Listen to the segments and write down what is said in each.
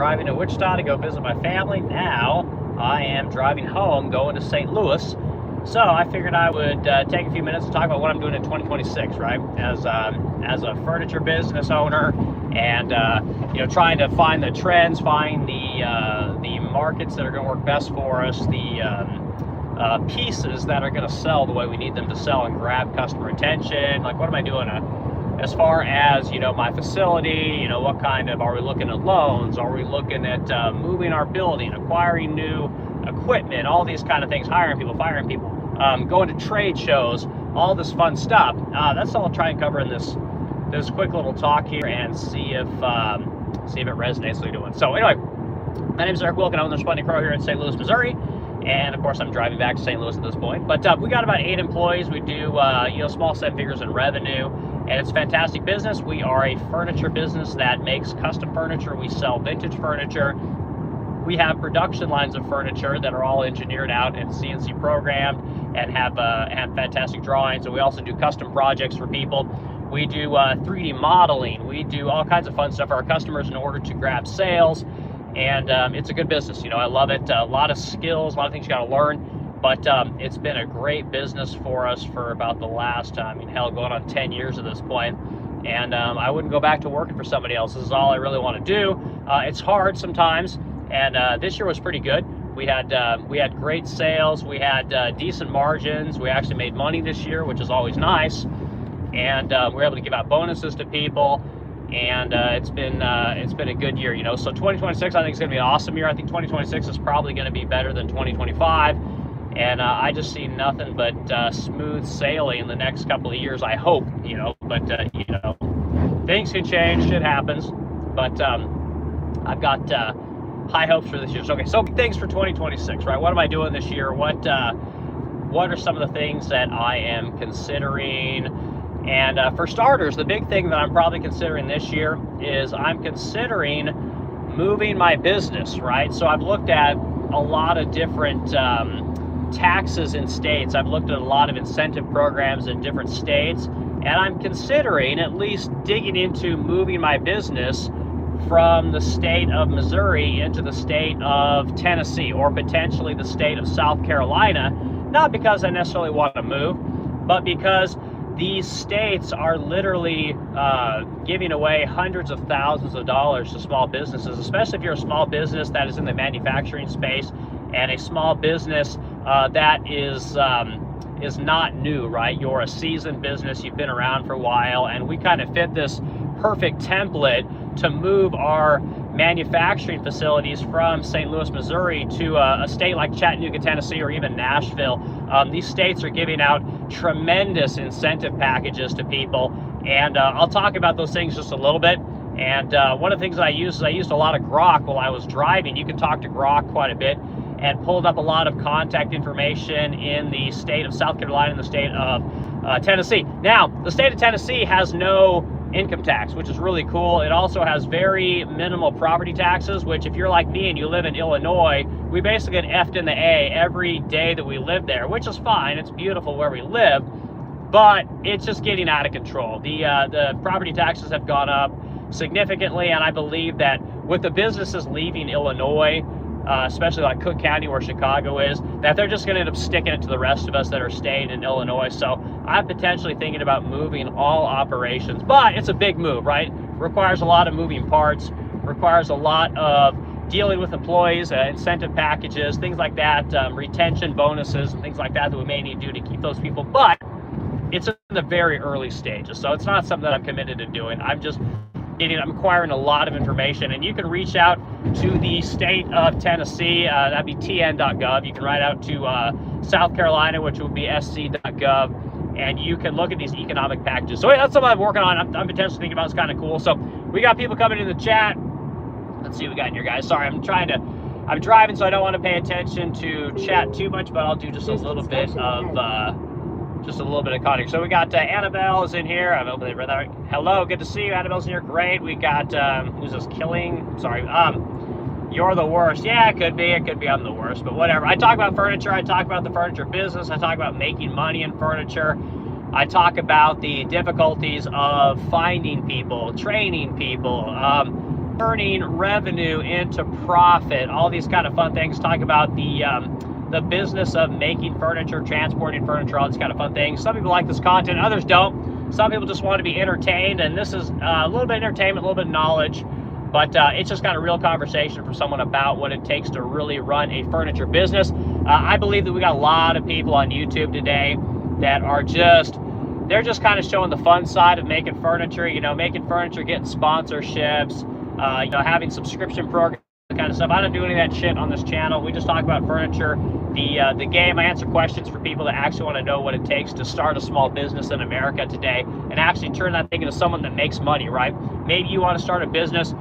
driving to Wichita to go visit my family. Now I am driving home, going to St. Louis. So I figured I would take a few minutes to talk about what I'm doing in 2026, right? As a furniture business owner, and trying to find the trends, find the markets that are going to work best for us, the pieces that are going to sell the way we need them to sell and grab customer attention. Like, what am I doing as far as my facility? What kind of, are we looking at loans? Are we looking at moving our building, acquiring new equipment, all these kind of things, hiring people, firing people, going to trade shows, all this fun stuff. That's all I'll try and cover in this quick little talk here, and see if it resonates with what you're doing. So anyway, my name is Eric Wilk, and I own the Sputnik Pro here in St. Louis, Missouri. And of course, I'm driving back to St. Louis at this point. But we got about 8 employees. We do small 7 figures in revenue, and it's a fantastic business. We are a furniture business that makes custom furniture. We sell vintage furniture. We have production lines of furniture that are all engineered out and CNC programmed and have fantastic drawings. And we also do custom projects for people. We do 3D modeling. We do all kinds of fun stuff for our customers in order to grab sales. And it's a good business. I love it. A lot of skills, a lot of things you got to learn. But it's been a great business for us for about the last, going on 10 years at this point. And I wouldn't go back to working for somebody else. This is all I really want to do. It's hard sometimes. And this year was pretty good. We had great sales. We had decent margins. We actually made money this year, which is always nice. And we were able to give out bonuses to people. And it's been a good year, So 2026, I think, is going to be an awesome year. I think 2026 is probably going to be better than 2025. And I just see nothing but smooth sailing in the next couple of years, I hope, But, things can change. Shit happens. But I've got high hopes for this year. So, okay, so things for 2026, right? What am I doing this year? What are some of the things that I am considering? And for starters, the big thing that I'm probably considering this year is I'm considering moving my business, right? So I've looked at a lot of different taxes in states. I've looked at a lot of incentive programs in different states, and I'm considering at least digging into moving my business from the state of Missouri into the state of Tennessee, or potentially the state of South Carolina, not because I necessarily want to move, but because these states are literally giving away hundreds of thousands of dollars to small businesses, especially if you're a small business that is in the manufacturing space, and a small business that is not new, right? You're a seasoned business, you've been around for a while, and we kind of fit this perfect template to move our manufacturing facilities from St. Louis, Missouri to a state like Chattanooga, Tennessee, or even Nashville. These states are giving out tremendous incentive packages to people, and I'll talk about those things just a little bit. And one of the things that I used a lot of Grok while I was driving. You can talk to Grok quite a bit, and pulled up a lot of contact information in the state of South Carolina and the state of Tennessee. Now, the state of Tennessee has no income tax, which is really cool. It also has very minimal property taxes, which, if you're like me and you live in Illinois, we basically get F'd in the A every day that we live there, which is fine. It's beautiful where we live, but it's just getting out of control. The property taxes have gone up significantly, and I believe that with the businesses leaving Illinois, especially like Cook County where Chicago is, that they're just going to end up sticking it to the rest of us that are staying in Illinois. So I'm potentially thinking about moving all operations, but it's a big move, right? Requires a lot of moving parts, requires a lot of dealing with employees, incentive packages, things like that, retention bonuses and things like that we may need to do to keep those people. But it's in the very early stages, so it's not something that I'm committed to doing. I'm acquiring a lot of information, and you can reach out to the state of Tennessee, that'd be tn.gov. You can write out to South Carolina, which would be sc.gov, and you can look at these economic packages. So that's something I'm working on. I'm potentially thinking about. It's kind of cool. So we got people coming in the chat. Let's see what we got in here, guys. Sorry, I'm driving, so I don't want to pay attention to chat too much, but I'll do just a little bit of content. So we got Annabelle is in here. I'm hoping they read that right. Hello, good to see you. Annabelle's in here. Great. We got who's this? Killing. Sorry. You're the worst. Yeah, it could be. I'm the worst, but whatever. I talk about furniture. I talk about the furniture business. I talk about making money in furniture. I talk about the difficulties of finding people, training people, turning revenue into profit, all these kind of fun things. Talk about the business of making furniture, transporting furniture, all these kind of fun things. Some people like this content, others don't. Some people just want to be entertained, and this is a little bit of entertainment, a little bit of knowledge, but it's just got a real conversation for someone about what it takes to really run a furniture business. I believe that we got a lot of people on YouTube today that are they're just kind of showing the fun side of making furniture, making furniture, getting sponsorships, having subscription programs, kind of stuff. I don't do any of that shit on this channel. We just talk about furniture, the game. I answer questions for people that actually want to know what it takes to start a small business in America today and actually turn that thing into someone that makes money, right? Maybe you want to start a business,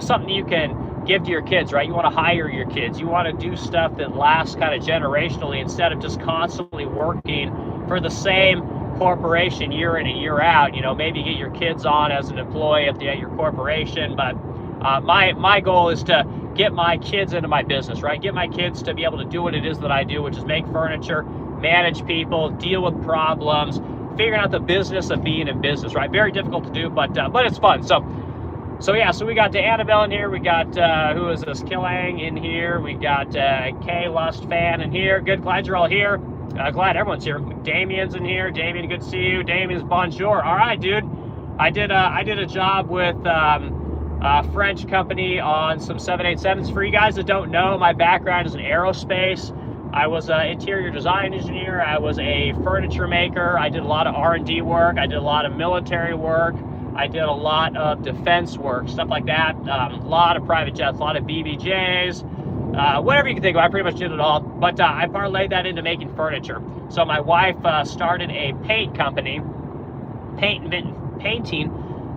something you can give to your kids, right? You want to hire your kids. You want to do stuff that lasts kind of generationally instead of just constantly working for the same corporation year in and year out. Maybe get your kids on as an employee at your corporation, but my goal is to get my kids into my business, right? Get my kids to be able to do what it is that I do, which is make furniture, manage people, deal with problems, figuring out the business of being in business, right? Very difficult to do, but it's fun. So yeah, so we got Annabelle in here. We got, who is this? Killang in here. We got K Lust Fan in here. Good, glad you're all here. Glad everyone's here. Damien's in here. Damien, good to see you. Damien's bonjour. All right, dude. I did a job with a French company on some 787s. For you guys that don't know, my background is in aerospace. I was an interior design engineer. I was a furniture maker. I did a lot of R&D work. I did a lot of military work. I did a lot of defense work, stuff like that. A lot of private jets, a lot of BBJs. Whatever you can think of, I pretty much did it all. But I parlayed that into making furniture. So my wife started a paint company, painting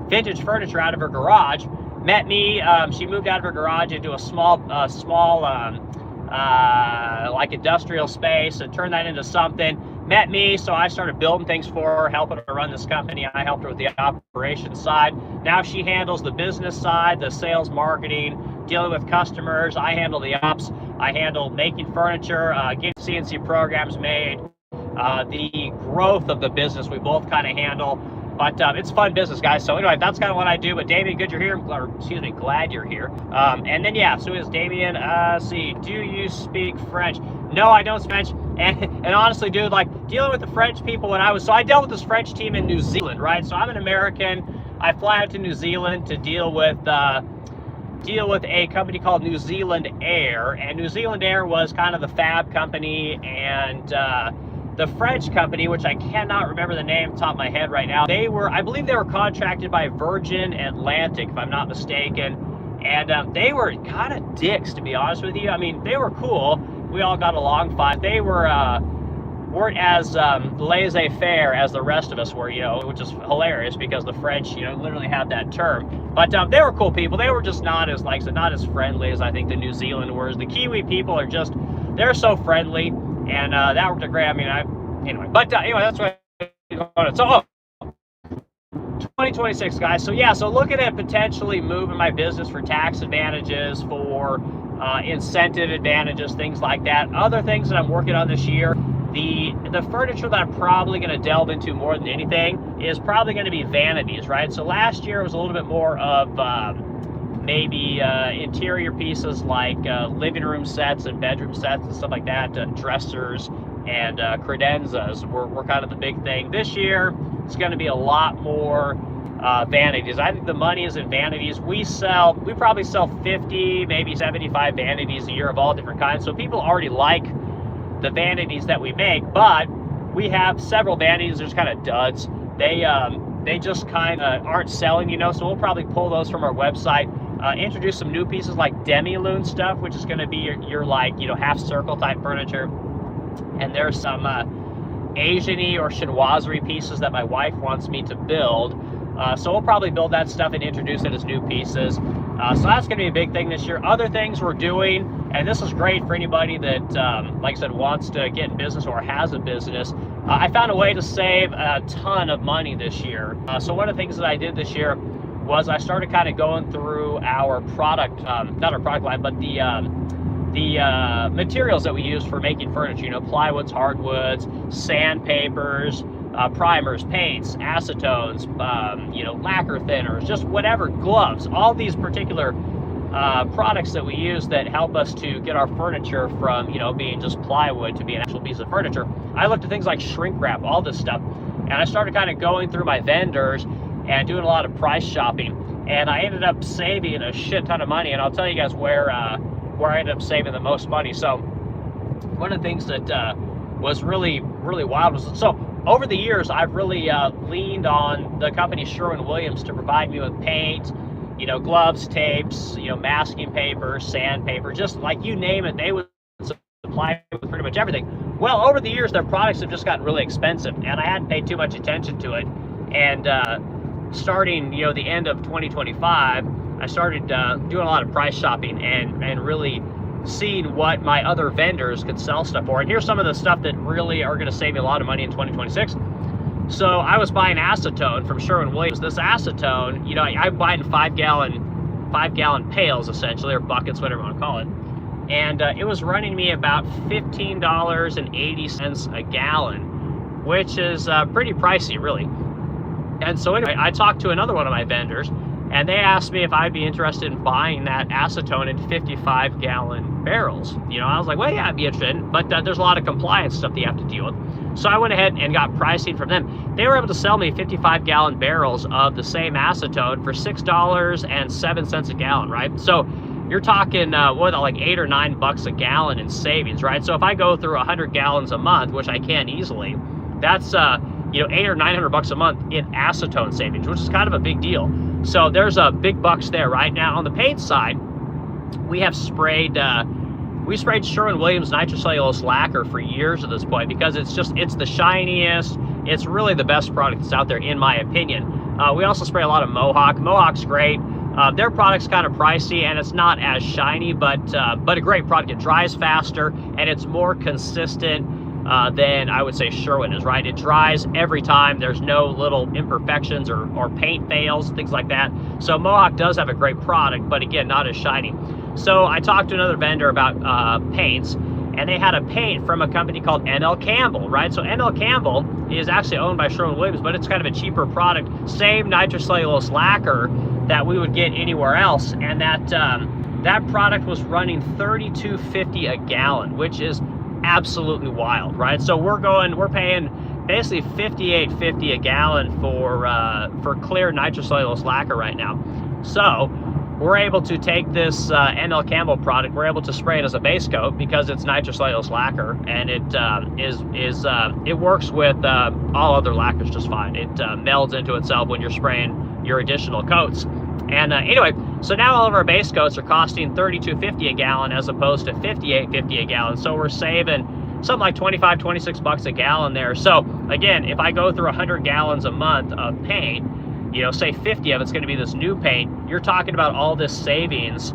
vintage furniture out of her garage. Met me. She moved out of her garage into a small, like industrial space, and turned that into something. Met me, so I started building things for her, helping her run this company. I helped her with the operations side. Now she handles the business side, the sales, marketing, dealing with customers. I handle the ops. I handle making furniture, getting CNC programs made, the growth of the business we both kind of handle. But it's fun business, guys. So anyway, that's kind of what I do. But Damien, good you're here. Or, excuse me, glad you're here. And then, yeah, so is Damien. See, do you speak French? No, I don't speak French. And honestly, dude, like dealing with the French people when so I dealt with this French team in New Zealand, right? So I'm an American. I fly out to New Zealand to deal with a company called New Zealand Air. And New Zealand Air was kind of the fab company, and the French company, which I cannot remember the name off the top of my head right now, I believe they were contracted by Virgin Atlantic, if I'm not mistaken. And they were kind of dicks, to be honest with you. I mean, they were cool. We all got along fine. They weren't as laissez-faire as the rest of us were, which is hilarious because the French, literally have that term. But they were cool people. They were just not as, like I said, not as friendly as I think the New Zealand were. The Kiwi people they're so friendly. And that worked out great. I mean, anyway, that's what I'm going. So, 2026, guys. So yeah, so looking at potentially moving my business for tax advantages, for incentive advantages, things like that. Other things that I'm working on this year, the furniture that I'm probably going to delve into more than anything is probably going to be vanities, right? So last year was a little bit more of maybe interior pieces like living room sets and bedroom sets and stuff like that, dressers and credenzas were kind of the big thing. This year, it's going to be a lot more vanities. I think the money is in vanities. We probably sell 50, maybe 75 vanities a year of all different kinds. So people already like the vanities that we make, but we have several vanities. There's kind of duds. They just kind of aren't selling, so we'll probably pull those from our website. Introduce some new pieces like demi-lune stuff, which is going to be your like, half circle type furniture. And there's some Asian-y or chinoiserie pieces that my wife wants me to build. So we'll probably build that stuff and introduce it as new pieces. So that's going to be a big thing this year. Other things we're doing, and this is great for anybody that, like I said, wants to get in business or has a business. I found a way to save a ton of money this year. So one of the things that I did this year was I started kind of going through our product, not our product line, but the materials that we use for making furniture, plywoods, hardwoods, sandpapers, primers, paints, acetones, you know, lacquer thinners, just whatever, gloves, all these particular products that we use that help us to get our furniture from, you know, being just plywood to be an actual piece of furniture. I looked at things like shrink wrap, all this stuff, and I started kind of going through my vendors and doing a lot of price shopping, and I ended up saving a shit ton of money. And I'll tell you guys where I ended up saving the most money. So one of the things that was really wild was, so over the years I've really leaned on the company Sherwin-Williams to provide me with paint, you know, gloves, tapes, you know, masking paper, sandpaper, just like you name it, they would supply with pretty much everything. Well, over the years, their products have just gotten really expensive, and I hadn't paid too much attention to it. And starting, you know, the end of 2025, I started doing a lot of price shopping and really seeing what my other vendors could sell stuff for. And here's some of the stuff that really are going to save me a lot of money in 2026. So I was buying acetone from Sherwin-Williams. This acetone, you know, I'm buying 5-gallon pails essentially, or buckets, whatever you want to call it. And it was running me about $15.80 a gallon, which is pretty pricey, really. And so anyway, I talked to another one of my vendors, and they asked me if I'd be interested in buying that acetone in 55-gallon barrels. You know, I was like, well, yeah, I'd be interested, but there's a lot of compliance stuff that you have to deal with. So I went ahead and got pricing from them. They were able to sell me 55-gallon barrels of the same acetone for $6.07 a gallon, right? So you're talking, like $8 or $9 a gallon in savings, right? So if I go through 100 gallons a month, which I can easily, that's you know, $800 or $900 a month in acetone savings, which is kind of a big deal. So there's a big bucks there, right? Now on the paint side, we have sprayed Sherwin-Williams nitrocellulose lacquer for years at this point, because it's the shiniest, it's really the best product that's out there in my opinion. We also spray a lot of Mohawk. Mohawk's great. Their product's kind of pricey and it's not as shiny, but a great product. It dries faster and it's more consistent than I would say Sherwin is, right? It dries every time. There's no little imperfections or paint fails, things like that. So Mohawk does have a great product, but again, not as shiny. So I talked to another vendor about paints, and they had a paint from a company called NL Campbell, right? So NL Campbell is actually owned by Sherwin-Williams, but it's kind of a cheaper product. Same nitrocellulose lacquer that we would get anywhere else, and that product was running $32.50 a gallon, which is absolutely wild, right? So we're paying basically $58.50 a gallon for clear nitrocellulose lacquer right now. So we're able to take this NL Campbell product, we're able to spray it as a base coat because it's nitrocellulose lacquer, and it it works with all other lacquers just fine. It melds into itself when you're spraying your additional coats. And anyway, so now all of our base coats are costing $32.50 a gallon as opposed to $58.50 a gallon. So we're saving something like $25-26 a gallon there. So again, if I go through 100 gallons a month of paint, you know, say 50 of it's going to be this new paint, you're talking about all this savings,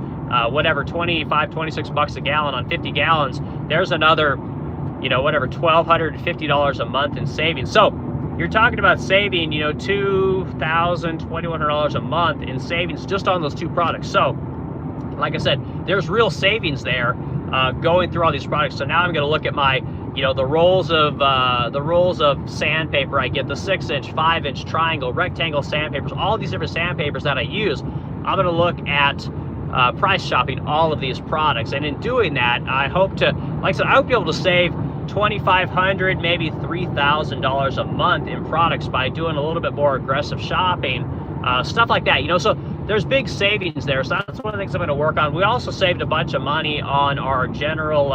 whatever, $25-26 a gallon on 50 gallons. There's another, you know, whatever, $1,250 a month in savings. So you're talking about saving, you know, $2,100 a month in savings just on those two products. So like I said, there's real savings there going through all these products. So now I'm going to look at my, you know, the rolls of sandpaper. I get the 6-inch, 5-inch, triangle, rectangle sandpapers, all these different sandpapers that I use. I'm going to look at price shopping all of these products, and in doing that, I hope to, like I said, I hope to be able to save $2,500, maybe $3,000 a month in products by doing a little bit more aggressive shopping, stuff like that. You know, so there's big savings there. So that's one of the things I'm going to work on. We also saved a bunch of money on our general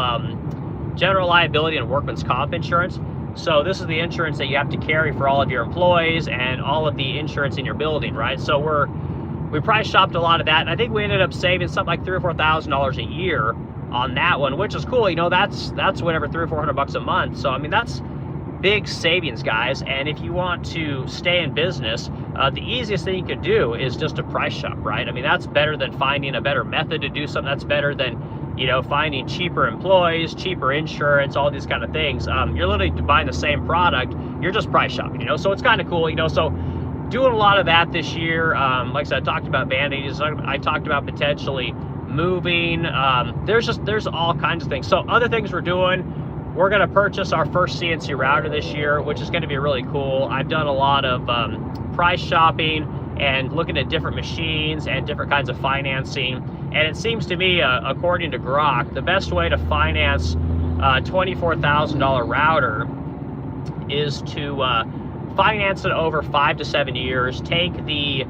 liability and workman's comp insurance. So this is the insurance that you have to carry for all of your employees and all of the insurance in your building, right? So we price shopped a lot of that, and I think we ended up saving something like $3,000 or $4,000 a year on that one, which is cool. You know, that's whatever, $300 or $400 a month. So I mean, that's big savings, guys. And if you want to stay in business, the easiest thing you could do is just a price shop, right? I mean, that's better than finding a better method to do something. That's better than, you know, finding cheaper employees, cheaper insurance, all these kind of things. You're literally buying the same product, you're just price shopping, you know, so it's kind of cool, you know. So doing a lot of that this year. Like I said, I talked about Band-Aids, I talked about potentially moving. There's all kinds of things. So other things we're doing, we're going to purchase our first CNC router this year, which is going to be really cool. I've done a lot of price shopping and looking at different machines and different kinds of financing. And it seems to me, according to Grok, the best way to finance a $24,000 router is to finance it over 5 to 7 years, take the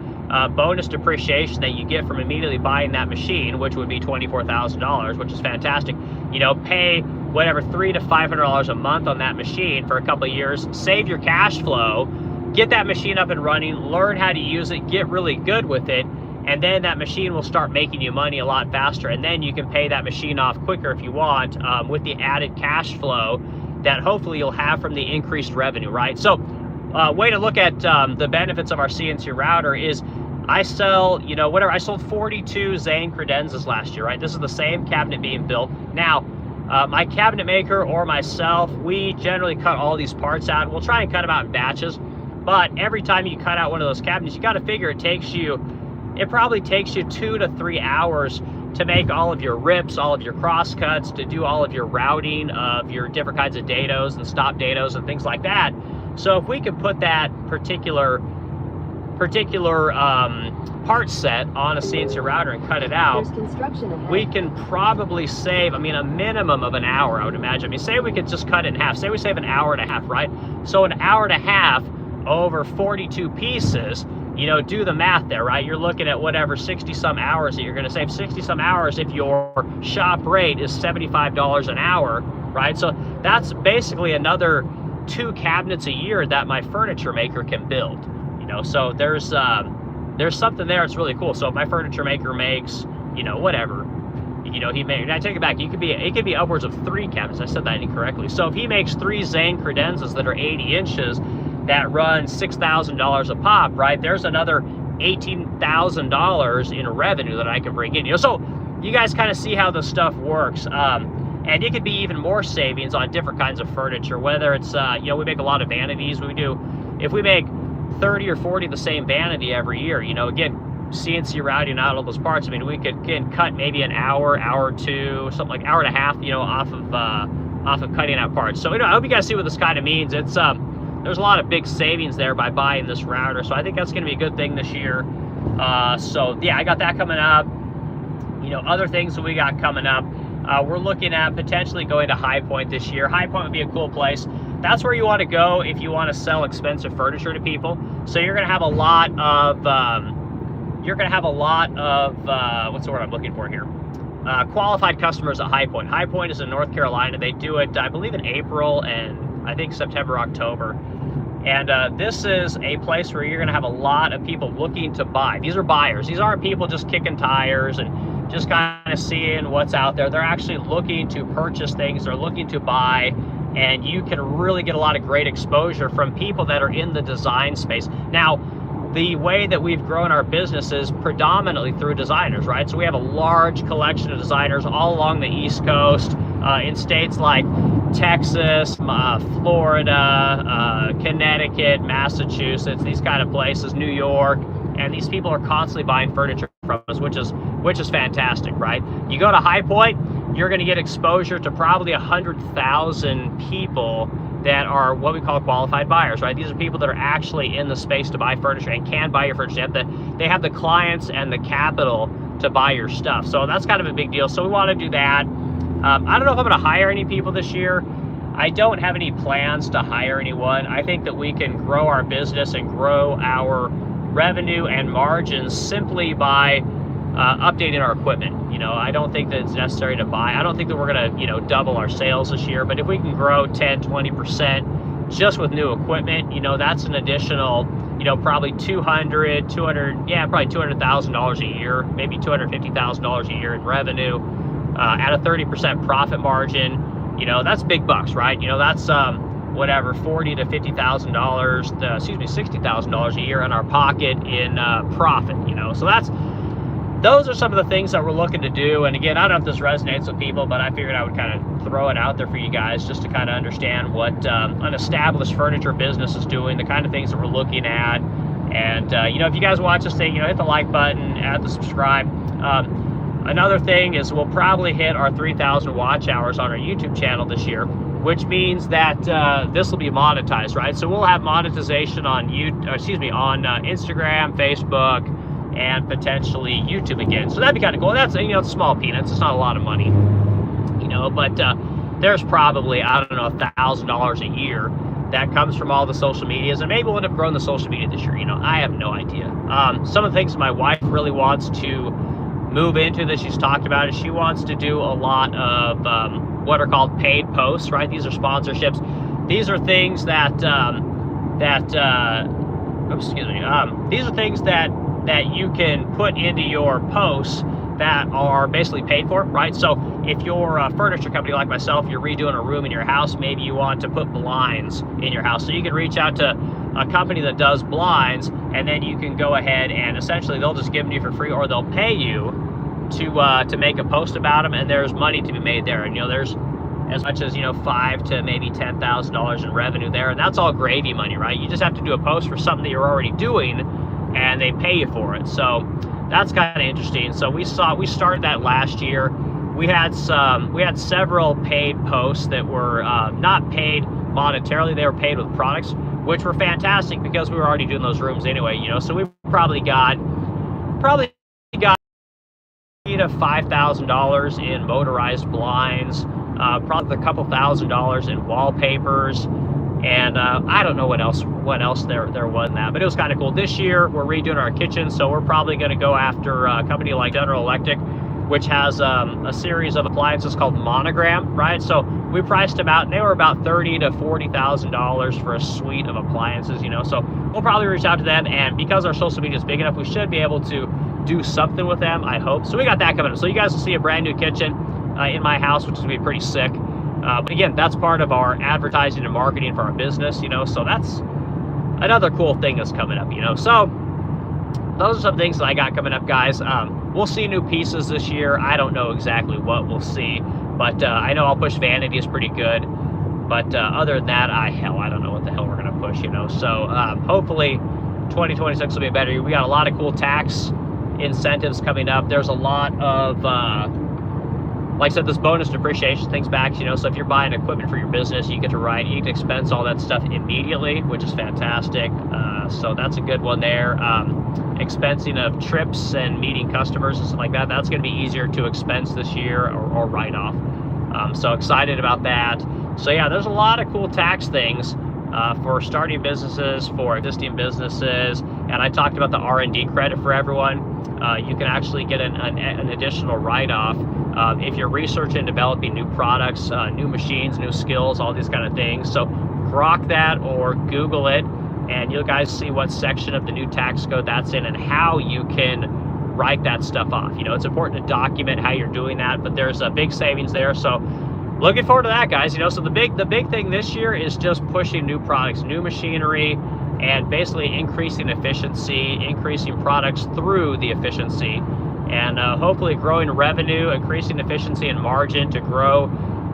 bonus depreciation that you get from immediately buying that machine, which would be $24,000, which is fantastic. You know, pay whatever $300 to $500 a month on that machine for a couple of years, save your cash flow, get that machine up and running, learn how to use it, get really good with it, and then that machine will start making you money a lot faster, and then you can pay that machine off quicker if you want, with the added cash flow that hopefully you'll have from the increased revenue, right? So way to look at the benefits of our CNC router is I sell, you know, whatever, I sold 42 Zane credenzas last year, right? This is the same cabinet being built. Now, my cabinet maker or myself, we generally cut all these parts out. We'll try and cut them out in batches, but every time you cut out one of those cabinets, you got to figure it probably takes you 2 to 3 hours to make all of your rips, all of your cross cuts, to do all of your routing of your different kinds of dados and stop dados and things like that. So if we could put that particular part set on a CNC router and cut it out, we can probably save, I mean, a minimum of an hour, I would imagine. I mean, say we could just cut it in half. Say we save an hour and a half, right? So an hour and a half over 42 pieces, you know, do the math there, right? You're looking at whatever 60 some hours that you're going to save. 60 some hours if your shop rate is $75 an hour, right? So that's basically another 2 cabinets a year that my furniture maker can build, you know. So there's something there. It's really cool. So if my furniture maker makes, you know, whatever, you know, I take it back, it could be upwards of 3 cabinets. I said that incorrectly. So if he makes 3 Zane credenzas that are 80 inches that run $6,000 a pop, right? There's another $18,000 in revenue that I can bring in. You know, so you guys kind of see how this stuff works. And it could be even more savings on different kinds of furniture, whether it's, you know, we make a lot of vanities. If we make 30 or 40 of the same vanity every year, you know, again, CNC routing out all those parts. I mean, we could, again, cut maybe an hour or two, something like hour and a half, you know, off of cutting out parts. So, you know, I hope you guys see what this kind of means. It's, there's a lot of big savings there by buying this router. So I think that's going to be a good thing this year. So yeah, I got that coming up. You know, other things that we got coming up. We're looking at potentially going to High Point this year. High Point would be a cool place. That's where you want to go if you want to sell expensive furniture to people. So you're going to have a lot of, what's the word I'm looking for here? Qualified customers at High Point. High Point is in North Carolina. They do it, I believe, in April and I think September, October. And this is a place where you're going to have a lot of people looking to buy. These are buyers. These aren't people just kicking tires and just kind of seeing what's out there. They're actually looking to purchase things. They're looking to buy. And you can really get a lot of great exposure from people that are in the design space. Now, the way that we've grown our business is predominantly through designers, right? So we have a large collection of designers all along the East Coast, in states like Texas, Florida, Connecticut, Massachusetts, these kind of places, New York, and these people are constantly buying furniture from us, which is fantastic, right? You go to High Point, you're going to get exposure to probably 100,000 people that are what we call qualified buyers, right? These are people that are actually in the space to buy furniture and can buy your furniture. They have the clients and the capital to buy your stuff. So that's kind of a big deal. So we want to do that. I don't know if I'm going to hire any people this year. I don't have any plans to hire anyone. I think that we can grow our business and grow our revenue and margins simply by updating our equipment. You know, I don't think that it's necessary to buy. I don't think that we're going to, you know, double our sales this year, but if we can grow 10, 20% just with new equipment, you know, that's an additional, you know, probably probably $200,000 a year, maybe $250,000 a year in revenue, at a 30% profit margin. You know, that's big bucks, right? You know, that's whatever, $40,000 to $50,000, $60,000 a year in our pocket in profit. You know, so those are some of the things that we're looking to do. And again, I don't know if this resonates with people, but I figured I would kind of throw it out there for you guys just to kind of understand what an established furniture business is doing, the kind of things that we're looking at. And you know, if you guys watch this thing, you know, hit the like button, add the subscribe. Another thing is we'll probably hit our 3,000 watch hours on our YouTube channel this year. which means that this will be monetized, right? So we'll have monetization on Instagram, Facebook, and potentially YouTube again. So that'd be kind of cool. That's, it's small peanuts. It's not a lot of money, but there's probably, I don't know, $1,000 a year that comes from all the social medias, and maybe we'll end up growing the social media this year. I have no idea. Some of the things my wife really wants to move into that she's talked about is she wants to do a lot of what are called paid posts, right? These are sponsorships. These are things that these are things that you can put into your posts that are basically paid for, right? So if you're a furniture company like myself, you're redoing a room in your house, maybe you want to put blinds in your house. So you can reach out to a company that does blinds, and then you can go ahead and essentially they'll just give them to you for free, or they'll pay you to make a post about them, and there's money to be made there. And there's as much as $5,000 to maybe $10,000 in revenue there, and that's all gravy money, right? You just have to do a post for something that you're already doing, and they pay you for it. So that's kind of interesting. So we started that last year. We had several paid posts that were not paid monetarily. They were paid with products, which were fantastic because we were already doing those rooms anyway. So we probably got $3,000 to $5,000 in motorized blinds, probably a couple $1,000s in wallpapers, and I don't know what else there was in that, but it was kind of cool. This year we're redoing our kitchen, so we're probably going to go after a company like General Electric, which has a series of appliances called Monogram, right? So we priced them out, and they were about $30,000 to $40,000 for a suite of appliances. So we'll probably reach out to them, and because our social media is big enough, we should be able to do something with them, I hope. So we got that coming up. So you guys will see a brand new kitchen in my house, which is going to be pretty sick. But again, that's part of our advertising and marketing for our business, so that's another cool thing that's coming up, So those are some things that I got coming up, guys. We'll see new pieces this year. I don't know exactly what we'll see, but I know I'll push Vanity is pretty good. But other than that, I don't know what the hell we're going to push, So hopefully 2026 will be a better year. We got a lot of cool tax incentives coming up. There's a lot of like I said, this bonus depreciation thing's back, so if you're buying equipment for your business, you can expense all that stuff immediately, which is fantastic. So that's a good one there. Expensing of trips and meeting customers and stuff like that, that's going to be easier to expense this year or write off. So excited about that. So yeah, there's a lot of cool tax things for starting businesses, for existing businesses, and I talked about the R&D credit for everyone. You can actually get an additional write-off if you're researching and developing new products, new machines, new skills, all these kind of things. So grok that or Google it, and you guys see what section of the new tax code that's in and how you can write that stuff off. It's important to document how you're doing that, but there's a big savings there. So looking forward to that, guys. So the big thing this year is just pushing new products, new machinery, and basically increasing efficiency, increasing products through the efficiency, and hopefully growing revenue, increasing efficiency and margin to grow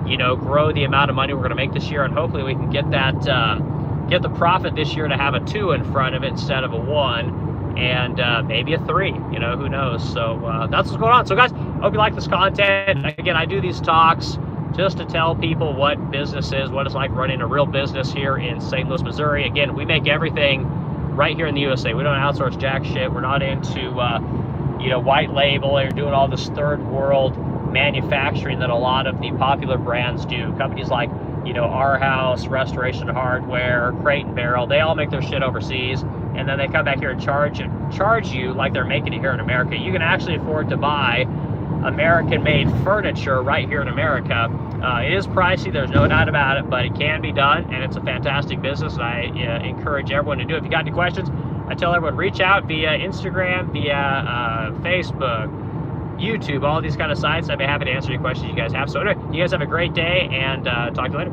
the amount of money we're going to make this year, and hopefully we can get the profit this year to have a 2 in front of it instead of a 1, and maybe a 3. Who knows? So that's what's going on. So guys, hope you like this content. Again, I do these talks just to tell people what business is, what it's like running a real business here in St. Louis, Missouri. Again, we make everything right here in the USA. We don't outsource jack shit. We're not into white label or doing all this third world manufacturing that a lot of the popular brands do. Companies like Our House, Restoration Hardware, Crate and Barrel, they all make their shit overseas, and then they come back here and charge you like they're making it here in America. You can actually afford to buy American-made furniture right here in America. It is pricey, there's no doubt about it, but it can be done, and it's a fantastic business, and I encourage everyone to do it. If you got any questions, I tell everyone, reach out via Instagram, via Facebook, YouTube, all these kind of sites. I'd be happy to answer any questions you guys have. So anyway, you guys have a great day, and talk to you later.